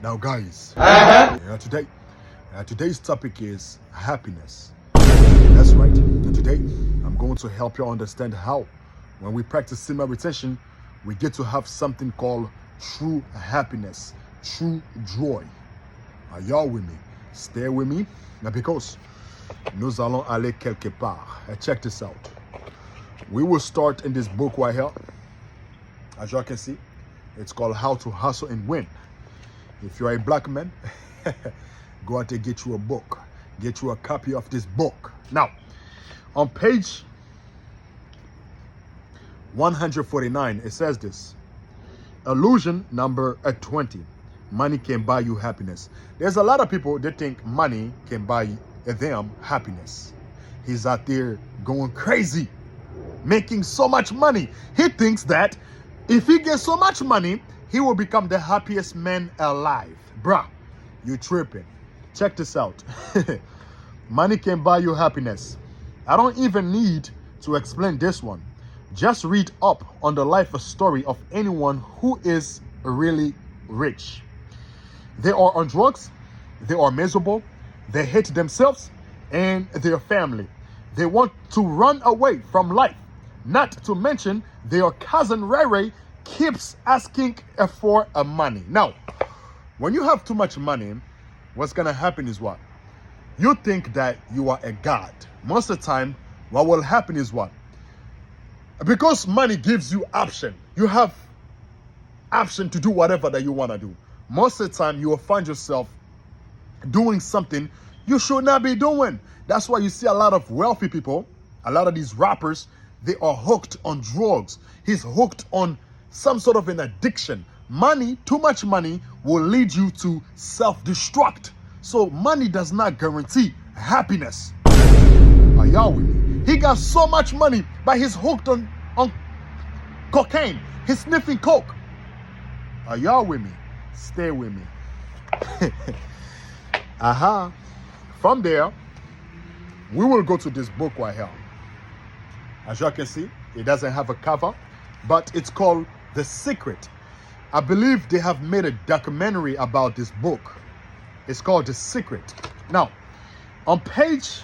Now, guys, today's topic is happiness. That's right. And today, I'm going to help you understand how, when we practice SEMEN retention, we get to have something called true happiness, true joy. Are y'all with me? Stay with me, because nous allons aller quelque part. Check this out. We will start in this book right here. As y'all can see, it's called How to Hustle and Win. If you're a black man, go out and get you a book. Get you a copy of this book. Now, on page 149, it says this. Illusion number 20. Money can buy you happiness. There's a lot of people that think money can buy them happiness. He's out there going crazy, making so much money. He thinks that if he gets so much money, he will become the happiest man alive. Bruh, you tripping. Check this out. Money can buy you happiness. I don't even need to explain this one. Just read up on the life story of anyone who is really rich. They are on drugs, they are miserable, they hate themselves and their family. They want to run away from life. Not to mention their cousin Ray keeps asking for money. Now, when you have too much money, what's gonna happen is what? You think that you are a god. Most of the time, what will happen is what? Because money gives you option. You have option to do whatever that you want to do. Most of the time, you will find yourself doing something you should not be doing. That's why you see a lot of wealthy people, a lot of these rappers, they are hooked on drugs. He's hooked on some sort of an addiction. Money, too much money, will lead you to self-destruct. So money does not guarantee happiness. Are y'all with me? He got so much money, but he's hooked on cocaine. He's sniffing coke. Are y'all with me? Stay with me. From there, we will go to this book right here. As y'all can see, it doesn't have a cover, but it's called The Secret. I believe they have made a documentary about this book. It's called The Secret. Now, on page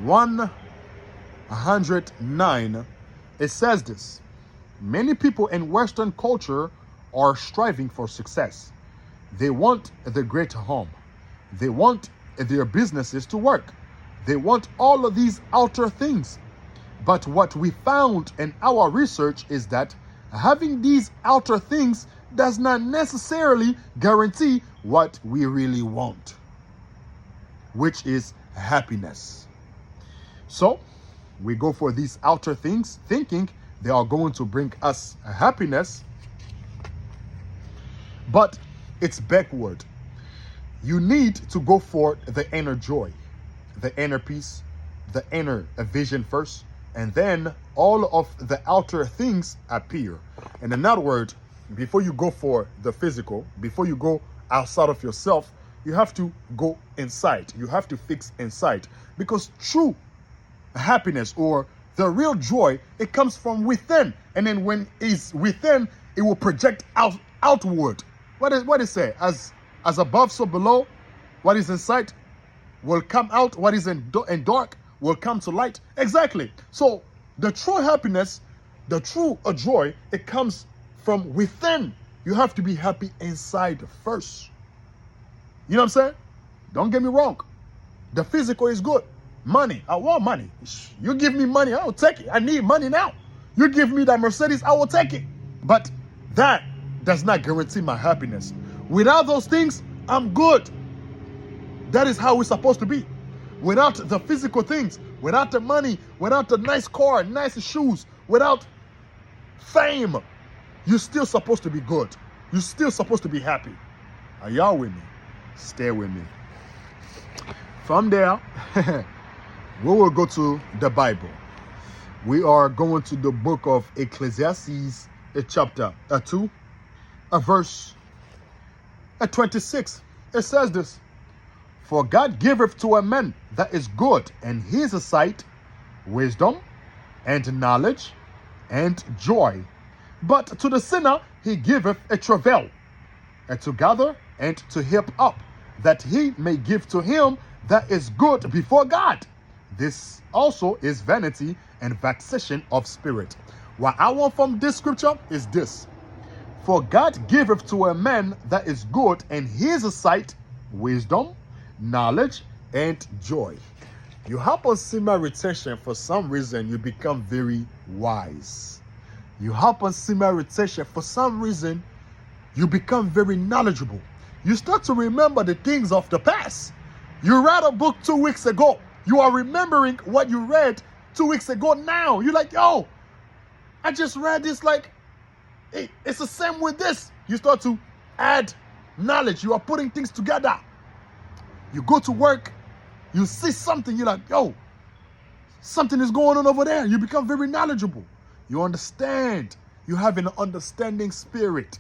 109, it says this. Many people in Western culture are striving for success. They want the great home. They want their businesses to work. They want all of these outer things. But what we found in our research is that having these outer things does not necessarily guarantee what we really want, which is happiness. So we go for these outer things thinking they are going to bring us happiness, but it's backward. You need to go for the inner joy, the inner peace, the inner vision first, and then all of the outer things appear. And in other words, before you go for the physical, before you go outside of yourself, you have to go inside. You have to fix inside, because true happiness or the real joy, it comes from within. And then when it's within, it will project outward. What is say? As above, so below. What is inside will come out. What is in dark will come to light. Exactly. So the true happiness, the true joy, it comes from within. You have to be happy inside first. You know what I'm saying? Don't get me wrong. The physical is good. Money, I want money. You give me money, I will take it. I need money now. You give me that Mercedes, I will take it. But that does not guarantee my happiness. Without those things, I'm good. That is how it's supposed to be. Without the physical things, without the money, without the nice car, nice shoes, without fame, you're still supposed to be good. You're still supposed to be happy. Are y'all with me? Stay with me. From there, we will go to the Bible. We are going to the book of Ecclesiastes, chapter 2, verse 26. It says this. For God giveth to a man that is good in his sight wisdom and knowledge and joy. But to the sinner he giveth a travail and to gather and to heap up, that he may give to him that is good before God. This also is vanity and vexation of spirit. What I want from this scripture is this: for God giveth to a man that is good in his sight wisdom, knowledge, and joy. You hop on semen retention, for some reason you become very wise. You hop on semen retention, for some reason you become very knowledgeable. You start to remember the things of the past. You read a book 2 weeks ago. You are remembering what you read 2 weeks ago now. You're like, yo, I just read this, like, hey, it's the same with this. You start to add knowledge. You are putting things together. You go to work, you see something, you're like, yo, something is going on over there. You become very knowledgeable. You understand. You have an understanding spirit.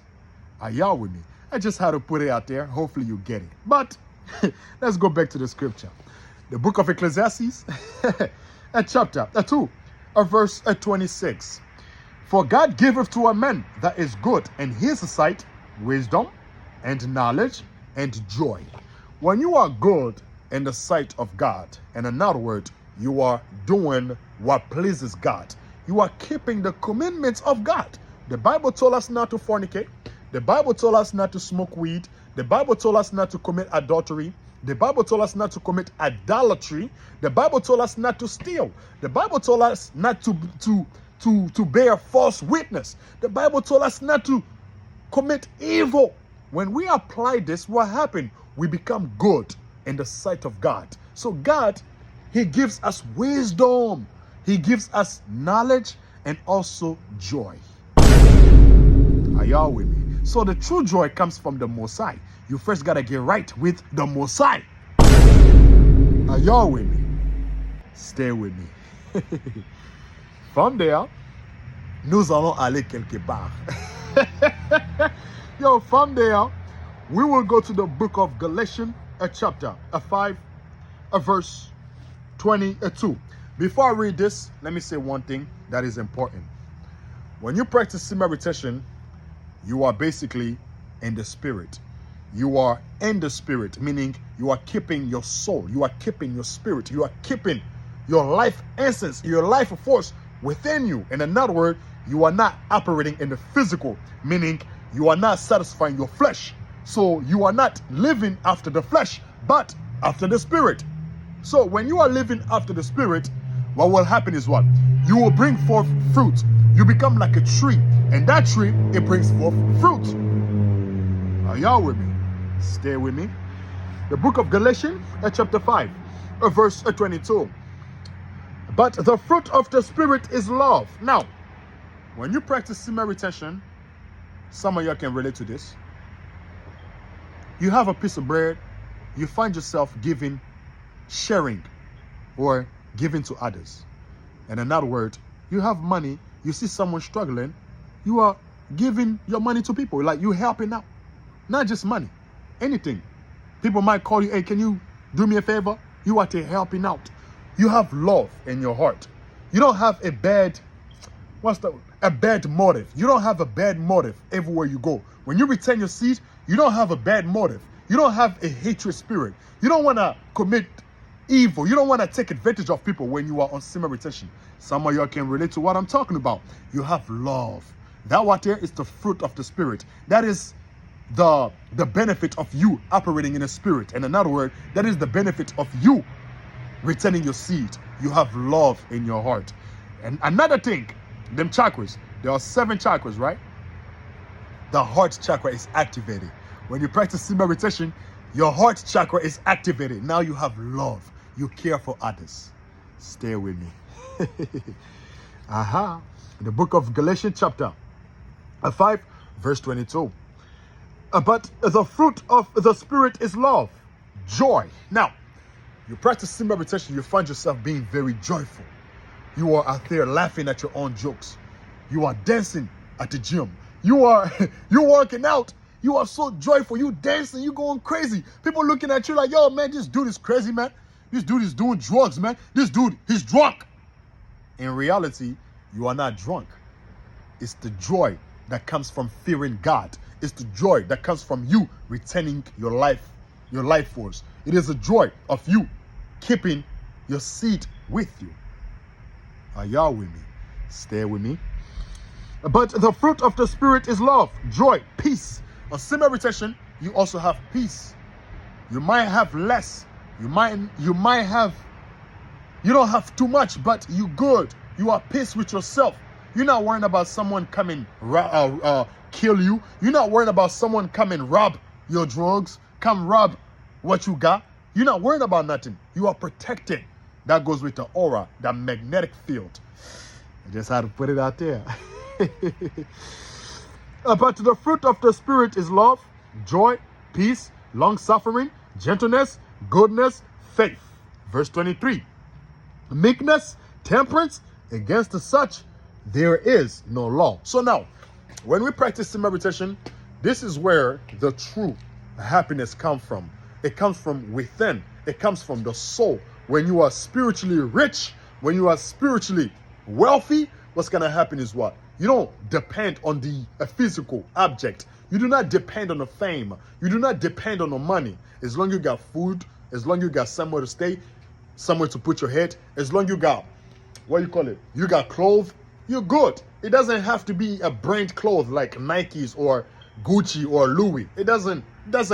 Are y'all with me? I just had to put it out there. Hopefully you get it. But let's go back to the scripture. The book of Ecclesiastes, chapter 2, verse 26. For God giveth to a man that is good in his sight wisdom and knowledge and joy. When you are good in the sight of God, and in other words, you are doing what pleases God. You are keeping the commandments of God. The Bible told us not to fornicate. The Bible told us not to smoke weed. The Bible told us not to commit adultery. The Bible told us not to commit idolatry. The Bible told us not to steal. The Bible told us not to bear false witness. The Bible told us not to commit evil. When we apply this, what happened? We become good in the sight of God. So God, he gives us wisdom. He gives us knowledge and also joy. Are y'all with me? So the true joy comes from the Most High. You first got to get right with the Most High. Are y'all with me? Stay with me. From there, nous allons aller quelque part. Yo, from there, we will go to the book of Galatians, chapter 5, verse 22. Before I read this, let me say one thing that is important. When you practice semen retention, you are basically in the spirit. You are in the spirit, meaning you are keeping your soul. You are keeping your spirit. You are keeping your life essence, your life force within you. In another word, you are not operating in the physical, meaning you are not satisfying your flesh. So you are not living after the flesh, but after the spirit. So when you are living after the spirit, what will happen is what? You will bring forth fruit. You become like a tree, and that tree, it brings forth fruit. Are y'all with me? Stay with me. The book of Galatians, chapter 5, verse 22. But the fruit of the spirit is love. Now, when you practice semen retention, some of you can relate to this. You have a piece of bread, you find yourself giving, sharing, or giving to others. And in other words, you have money, you see someone struggling, you are giving your money to people, like you helping out. Not just money, anything. People might call you, hey, can you do me a favor? You are helping out. You have love in your heart. You don't have a bad motive. You don't have a bad motive everywhere you go. When you return your seed, you don't have a bad motive. You don't have a hatred spirit. You don't want to commit evil. You don't want to take advantage of people when you are on semen retention. Some of y'all can relate to what I'm talking about. You have love. That what there is the fruit of the spirit. That is the benefit of you operating in a spirit. And in other words, that is the benefit of you returning your seed. You have love in your heart. And another thing, them chakras, there are 7 chakras, right? The heart chakra is activated. When you practice semen retention, your heart chakra is activated. Now you have love. You care for others. Stay with me. Aha. The book of Galatians chapter 5, verse 22. But the fruit of the spirit is love, joy. Now, you practice semen retention, you find yourself being very joyful. You are out there laughing at your own jokes. You are dancing at the gym. You're working out. You are so joyful. You dancing. You going crazy. People looking at you like, yo, man, this dude is crazy, man. This dude is doing drugs, man. This dude, he's drunk. In reality, you are not drunk. It's the joy that comes from fearing God. is the joy that comes from you retaining your life force. It is the joy of you keeping your seed with you. Are y'all with me? Stay with me. But the fruit of the Spirit is love, joy, peace. On SEMEN retention, you also have peace. You might have less. You don't have too much, but you good. You are peace with yourself. You're not worrying about someone coming kill you. You're not worrying about someone coming rob your drugs, come rob what you got. You're not worrying about nothing. You are protected. That goes with the aura, that magnetic field. I just had to put it out there. But the fruit of the Spirit is love, joy, peace, long-suffering, gentleness, goodness, faith. Verse 23. Meekness, temperance, against such there is no law. So now, when we practice SEMEN retention, this is where the true happiness comes from. It comes from within. It comes from the soul. When you are spiritually rich, when you are spiritually wealthy, what's going to happen is what? You don't depend on the physical object. You do not depend on the fame. You do not depend on the money. As long as you got food, as long as you got somewhere to stay, somewhere to put your head, as long as you got, you got clothes, you're good. It doesn't have to be a brand clothes like Nikes or Gucci or Louis. It doesn't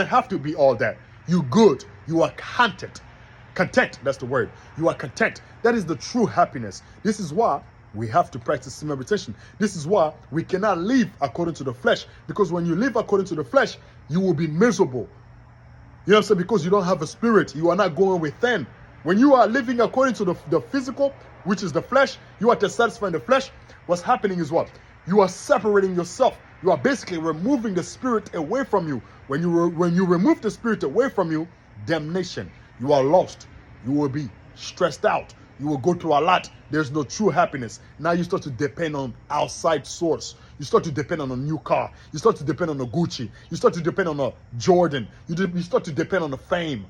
have to be all that. You're good. You are content. Content, that's the word. You are content. That is the true happiness. This is why we have to practice SEMEN retention. This is why we cannot live according to the flesh. Because when you live according to the flesh, you will be miserable. You know what I'm saying? Because you don't have a spirit. You are not going within. When you are living according to the physical, which is the flesh, you are to satisfy the flesh. What's happening is what? You are separating yourself. You are basically removing the spirit away from you. When you remove the spirit away from you, damnation. You are lost. You will be stressed out. You will go through a lot. There's no true happiness. Now you start to depend on outside source. You start to depend on a new car. You start to depend on a Gucci. You start to depend on a Jordan. You start to depend on the fame.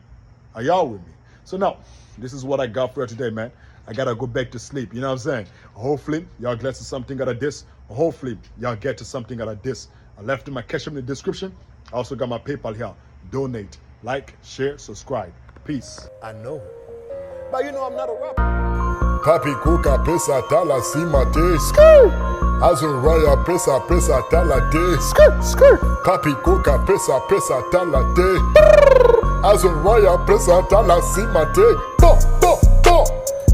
Are y'all with me? So now, this is what I got for you today, man. I gotta go back to sleep. You know what I'm saying? Hopefully, y'all get to something out of this. Hopefully, y'all get to something out of this. I left my cash in the description. I also got my PayPal here. Donate, like, share, subscribe. Peace. I know. But you know I'm not a rapper. Papi kuka pesa tala simate. Azuraya pesa tala de. Papi kuka pesa tala de. Azuraya pesa tala simate.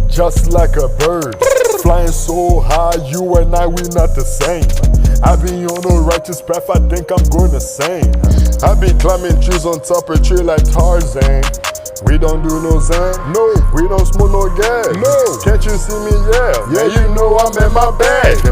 Just like a bird, flying so high, you and I, we not the same. I be on a righteous path, I think I'm going to sing. I be climbing trees on top of a tree like Tarzan. We don't do no Zan, no, we don't smoke no gas, no. Can't you see me? Yeah, you know I'm in my bag.